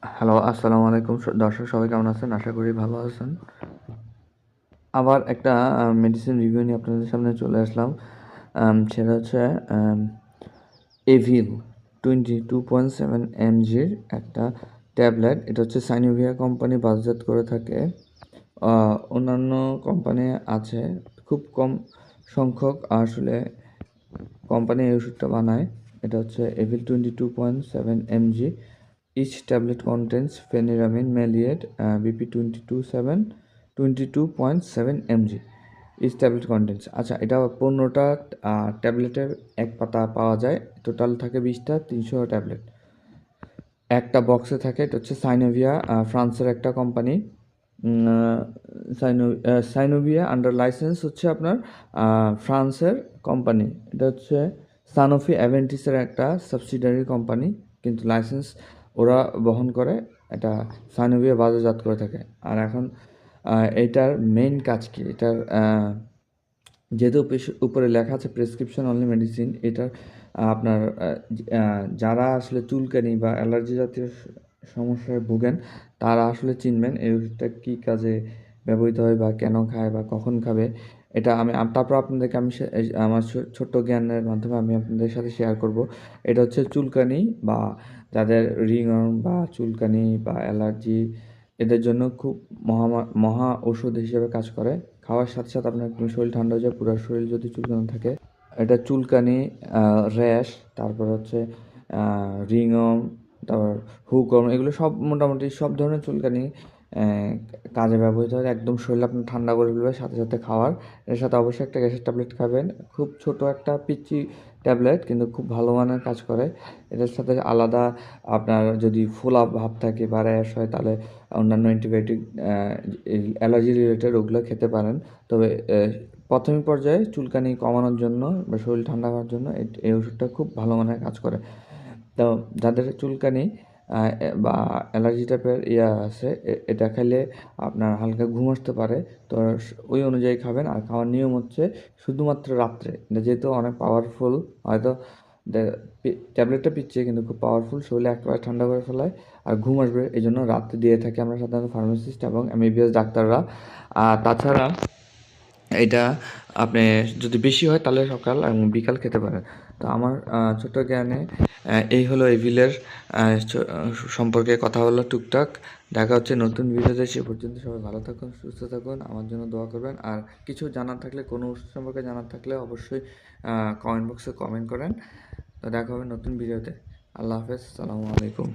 Hello, আসসালামু আলাইকুম দর্শক, সবাই কেমন আছেন? আশা করি ভালো আছেন। আবার একটা মেডিসিন রিভিউ নিয়ে আপনাদের সামনে চলে আসলাম। সেটা হচ্ছে এভিল 22.7 mgর একটা ট্যাবলেট। এটা হচ্ছে সাইনোভিয়া কোম্পানি বাজারজাত করে থাকে। অন্যান্য কোম্পানি আছে, খুব কম সংখ্যক আসলে কোম্পানি এই ওষুধটা বানায়। এটা হচ্ছে evil 22.7 mg. Each tablet contains phenyramine maleate BP 22.7 mg. Each tablet contains, আচ্ছা, এটা 15টা ট্যাবলেটের এক পাতা পাওয়া যায়। টোটাল থাকে 20টা, 300 ট্যাবলেট একটা বক্সে থাকে। এটা হচ্ছে সাইনোভিয়া, ফ্রান্সের একটা কোম্পানি। সাইনোভিয়া আন্ডার লাইসেন্স হচ্ছে আপনার ফ্রান্সের কোম্পানি। এটা হচ্ছে সানোফি অ্যাভেন্টিসের একটা সাবসিডিয়ারি কোম্পানি, কিন্তু লাইসেন্স ওরা বহন করে। এটা সানোভিয়া বাজারজাত করে থাকে। আর এখন এটার মেইন কাজ কি? এটার যেহেতু উপরে লেখা আছে প্রেসক্রিপশন অনলি মেডিসিন, এটার আপনার যারা আসলে চুলকানি বা অ্যালার্জি জাতীয় সমস্যায় ভোগেন তারা আসলে চিনবেন এই ওষুধটা কী কাজে ব্যবহৃত হয় বা কেন খায় বা কখন খাবে। এটা তারপর আপনাদেরকে আমার ছোট্ট জ্ঞানের মাধ্যমে আমি আপনাদের সাথে শেয়ার করব। এটা হচ্ছে চুলকানি বা যাদের রিংওয়ার্ম বা চুলকানি বা অ্যালার্জি, এদের জন্য খুব মহা ঔষধ হিসেবে কাজ করে। খাওয়ার সাথে সাথে আপনার একদম শরীর ঠান্ডা হয়ে যায়। পুরো শরীর যদি চুলকানো থাকে, এটা চুলকানি, র্যাশ, তারপর হচ্ছে রিংওয়ার্ম, তারপর হুকওয়ার্ম, এগুলো সব মোটামুটি সব ধরনের চুলকানি কাজে ব্যবহৃত হয়। একদম শরীর আপনার ঠান্ডা করে ফেলবে সাথে সাথে খাওয়ার। এর সাথে অবশ্যই একটা গ্যাসের ট্যাবলেট খাবেন। খুব ছোট একটা পিচ্চি ট্যাবলেট, কিন্তু খুব ভালো মানের কাজ করে। এটার সাথে আলাদা আপনার যদি ফোলা ভাব থাকে বা র্যাশ হয়, তাহলে অন্যান্য অ্যান্টিবায়োটিক অ্যালার্জি রিলেটেড ওগুলো খেতে পারেন। তবে প্রাথমিক পর্যায়ে চুলকানি কমানোর জন্য বা শরীর ঠান্ডা হওয়ার জন্য এই ওষুধটা খুব ভালো মানের কাজ করে। তো যাদের চুলকানি বা অ্যালার্জি টাইপের আছে, এটা খেলে আপনার হালকা ঘুম আসতে পারে। তো ওই অনুযায়ী খাবেন। আর খাওয়ার নিয়ম হচ্ছে শুধুমাত্র রাত্রে। এটা যেহেতু অনেক পাওয়ারফুল, হয়তো ট্যাবলেটটা পিচ্ছে কিন্তু খুব পাওয়ারফুল, শরীরে একেবারে ঠান্ডা করে ফেলায় আর ঘুম আসবে। এই জন্য রাত্রে দিয়ে থাকি আমরা সাধারণত ফার্মাসিস্ট এবং এমবিবিএস ডাক্তাররা। আর তাছাড়া এটা আপনি যদি বেশি হয় তাহলে সকাল এবং বিকাল খেতে পারেন। তো আমার ছোট্ট জ্ঞানে এই হলো এভিলের সম্পর্কে কথা হলো টুকটাক। দেখা হচ্ছে নতুন ভিডিওতে। সে পর্যন্ত সবাই ভালো থাকুন, সুস্থ থাকুন, আমার জন্য দোয়া করবেন। আর কিছু জানার থাকলে, কোনো ওষুধ সম্পর্কে জানার থাকলে অবশ্যই কমেন্ট বক্সে কমেন্ট করেন। তো দেখা হবে নতুন ভিডিওতে। আল্লাহ হাফেজ, সালামু আলাইকুম।